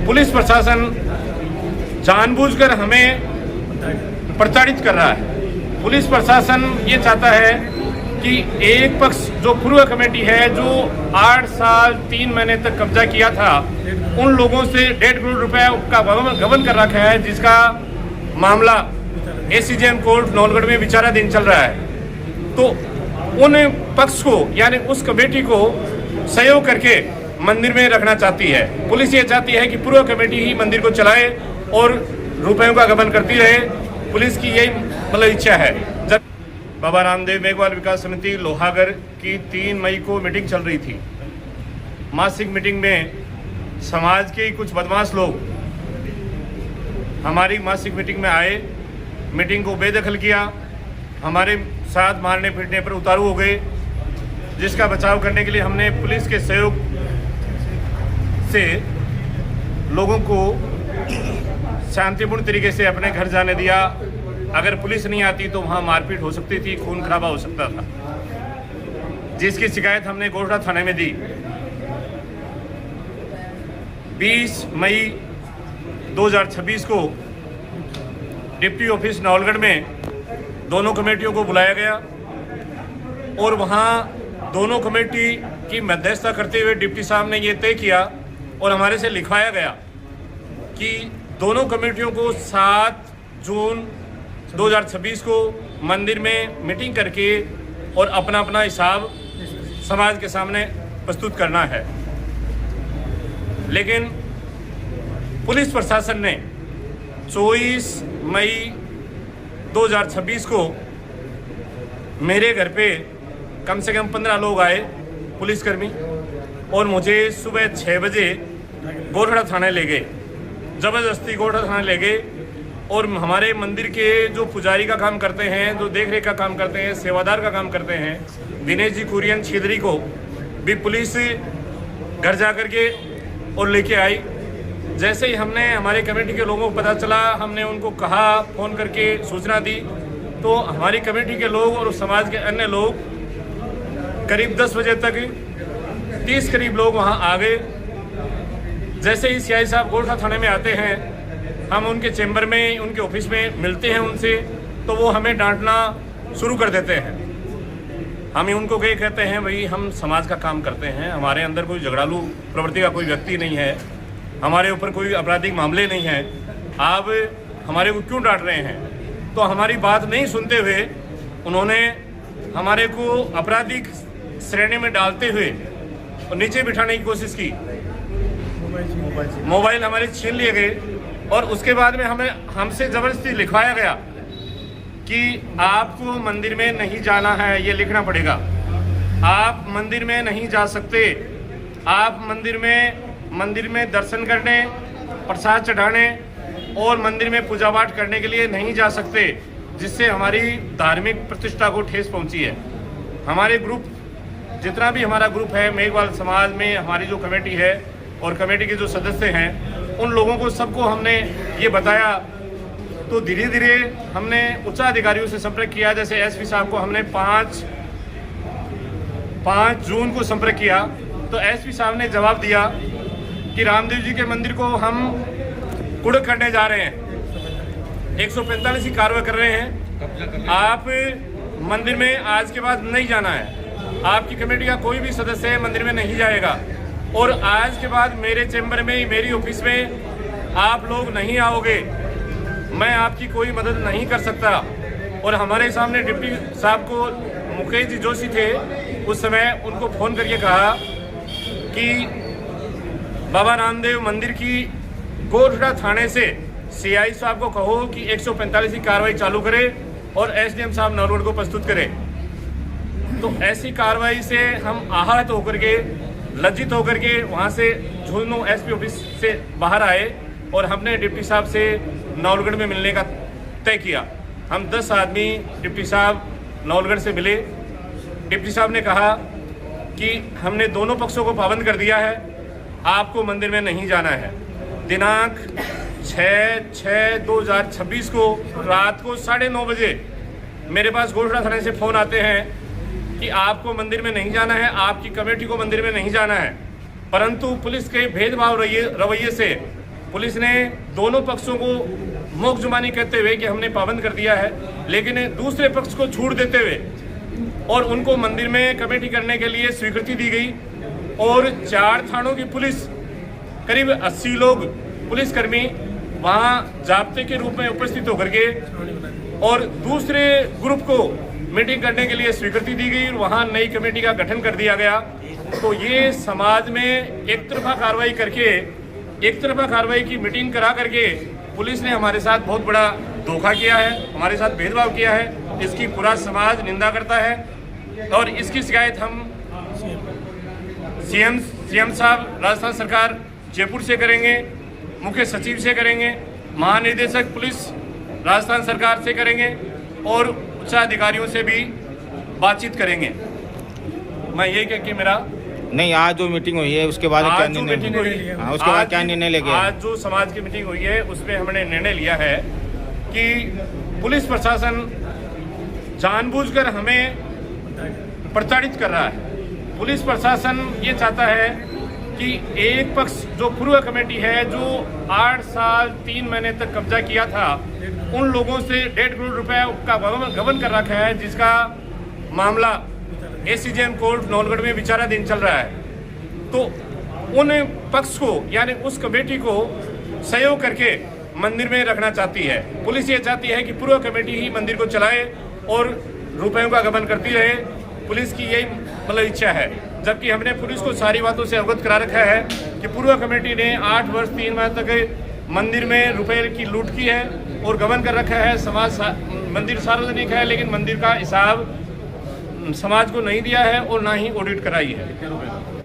Police प्रशासन जानबूझकर हमें प्रताड़ित कर रहा है। पुलिस प्रशासन ये चाहता है कि एक पक्ष जो पूर्व कमेटी है, जो 8 साल 3 महीने तक कब्जा किया था, उन लोगों से 1.5 करोड़ रुपए का गबन कर रखा है, जिसका मामला एसीजेएम कोर्ट नौलगढ़ में विचाराधीन चल रहा है। तो उन पक्ष को यानी उस कमेटी को सहयोग करके मंदिर में रखना चाहती है। पुलिस ये चाहती है कि पूर्व कमेटी ही मंदिर को चलाए और रुपयों का गबन करती रहे। पुलिस की यही मतलब इच्छा है। जब बाबा रामदेव मेघवाल विकास समिति लोहागढ़ की 3 मई को मीटिंग चल रही थी, मासिक मीटिंग में समाज के कुछ बदमाश लोग हमारी मासिक मीटिंग में आए, मीटिंग को बेदखल किया, हमारे साथ मारने पीटने पर उतारू हो गए, जिसका बचाव करने के लिए हमने पुलिस के सहयोग से लोगों को शांतिपूर्ण तरीके से अपने घर जाने दिया। अगर पुलिस नहीं आती तो वहाँ मारपीट हो सकती थी, खून खराबा हो सकता था, जिसकी शिकायत हमने गोठड़ा थाने में दी। 20 मई 2026 को डिप्टी ऑफिस नौलगढ़ में दोनों कमेटियों को बुलाया गया और वहाँ दोनों कमेटी की मध्यस्थता करते हुए डिप्टी साहब ने ये तय किया और हमारे से लिखवाया गया कि दोनों कमेटियों को 7 जून 2026 को मंदिर में मीटिंग करके और अपना अपना हिसाब समाज के सामने प्रस्तुत करना है। लेकिन पुलिस प्रशासन ने 24 मई 2026 को मेरे घर पे कम से कम 15 लोग आए पुलिसकर्मी और मुझे सुबह 6 बजे गोठड़ा थाने ले गए, ज़बरदस्ती गोठड़ा थाने ले गए। और हमारे मंदिर के जो पुजारी का काम करते हैं, जो देख रेख का काम करते हैं, सेवादार का काम करते हैं, दिनेश जी कुरियन छेदरी को भी पुलिस घर जा कर के और लेके आई। जैसे ही हमने हमारे कमेटी के लोगों को पता चला, हमने उनको कहा, फ़ोन करके सूचना दी, तो हमारी कमेटी के लोग और समाज के अन्य लोग करीब 10 बजे तक 30 करीब लोग वहाँ आ गए। जैसे ही सीआई साहब गोठड़ा थाने में आते हैं, हम उनके चैम्बर में, उनके ऑफिस में मिलते हैं उनसे, तो वो हमें डांटना शुरू कर देते हैं। हम उनको कहीं कहते हैं, भाई हम समाज का काम करते हैं, हमारे अंदर कोई झगड़ालू प्रवृत्ति का कोई व्यक्ति नहीं है, हमारे ऊपर कोई आपराधिक मामले नहीं हैं, आप हमारे को क्यों डांट रहे हैं? तो हमारी बात नहीं सुनते हुए उन्होंने हमारे को आपराधिक श्रेणी में डालते हुए और नीचे बिठाने की कोशिश की। मोबाइल हमारे छीन लिए गए और उसके बाद में हमसे ज़बरदस्ती लिखवाया गया कि आपको मंदिर में नहीं जाना है, ये लिखना पड़ेगा, आप मंदिर में नहीं जा सकते, आप मंदिर में दर्शन करने, प्रसाद चढ़ाने और मंदिर में पूजा पाठ करने के लिए नहीं जा सकते, जिससे हमारी धार्मिक प्रतिष्ठा को ठेस पहुंची है। हमारे ग्रुप, जितना भी हमारा ग्रुप है मेघवाल समाज में, हमारी जो कमेटी है और कमेटी के जो सदस्य हैं, उन लोगों को सबको हमने ये बताया। तो धीरे धीरे हमने उच्चाधिकारियों से संपर्क किया। जैसे एसपी साहब को हमने 5 जून को संपर्क किया, तो एसपी साहब ने जवाब दिया कि रामदेव जी के मंदिर को हम कुड़क करने जा रहे हैं, 145 की कार्रवाई कर रहे हैं, आप मंदिर में आज के बाद नहीं जाना है, आपकी कमेटी का कोई भी सदस्य मंदिर में नहीं जाएगा और आज के बाद मेरे चैम्बर में, मेरी ऑफिस में आप लोग नहीं आओगे, मैं आपकी कोई मदद नहीं कर सकता। और हमारे सामने डिप्टी साहब को मुकेश जी जोशी थे, उस समय उनको फ़ोन करके कहा कि बाबा रामदेव मंदिर की गोठड़ा थाने से सीआई साहब को कहो कि 145 की कार्रवाई चालू करे और एसडीएम साहब नौलगढ़ को प्रस्तुत करें। तो ऐसी कार्रवाई से हम आहत होकर के, लज्जित होकर के वहाँ से झुंझुनू एसपी ऑफिस से बाहर आए और हमने डिप्टी साहब से नौलगढ़ में मिलने का तय किया। हम 10 आदमी डिप्टी साहब नौलगढ़ से मिले। डिप्टी साहब ने कहा कि हमने दोनों पक्षों को पाबंद कर दिया है, आपको मंदिर में नहीं जाना है। दिनांक 6/6/2026 को रात को 9:30 बजे मेरे पास गोठड़ा थाने से फ़ोन आते हैं कि आपको मंदिर में नहीं जाना है, आपकी कमेटी को मंदिर में नहीं जाना है। परंतु पुलिस के भेदभाव रवैये से पुलिस ने दोनों पक्षों को मोकजुमानी कहते हुए कि हमने पाबंद कर दिया है, लेकिन दूसरे पक्ष को छूट देते हुए और उनको मंदिर में कमेटी करने के लिए स्वीकृति दी गई। और 4 थानों की पुलिस, करीब 80 लोग पुलिसकर्मी वहाँ जाब्ते के रूप में उपस्थित होकर के और दूसरे ग्रुप को मीटिंग करने के लिए स्वीकृति दी गई और वहाँ नई कमेटी का गठन कर दिया गया। तो ये समाज में एक तरफा कार्रवाई करके, एक तरफा कार्रवाई की मीटिंग करा करके पुलिस ने हमारे साथ बहुत बड़ा धोखा किया है, हमारे साथ भेदभाव किया है। इसकी पूरा समाज निंदा करता है और इसकी शिकायत हम सीएम साहब राजस्थान सरकार जयपुर से करेंगे, मुख्य सचिव से करेंगे, महानिदेशक पुलिस राजस्थान सरकार से करेंगे और उच्चाधिकारियों से भी बातचीत करेंगे। मैं यही कह के मेरा नहीं, आज जो मीटिंग हुई है उसके बाद क्या निर्णय मीटिंग हुई है, हाँ, उसके बाद क्या निर्णय लेके आज जो समाज की मीटिंग हुई है उसमें हमने निर्णय लिया है कि पुलिस प्रशासन जानबूझकर हमें प्रताड़ित कर रहा है। पुलिस प्रशासन ये चाहता है कि एक पक्ष जो पूर्व कमेटी है, जो 8 साल 3 महीने तक कब्जा किया था, उन लोगों से 1.5 करोड़ रुपए का गबन कर रखा है, जिसका मामला एसीजेएम कोर्ट नौलगढ़ में विचाराधीन चल रहा है। तो उन पक्ष को यानी उस कमेटी को सहयोग करके मंदिर में रखना चाहती है। पुलिस ये चाहती है कि पूर्व कमेटी ही मंदिर को चलाए और रुपयों का गबन करती रहे। पुलिस की यही मतलब इच्छा है, जबकि हमने पुलिस को सारी बातों से अवगत करा रखा है कि पूर्व कमेटी ने 8 वर्ष 3 माह तक मंदिर में रुपए की लूट की है और गबन कर रखा है। मंदिर सार्वजनिक है, लेकिन मंदिर का हिसाब समाज को नहीं दिया है और ना ही ऑडिट कराई है।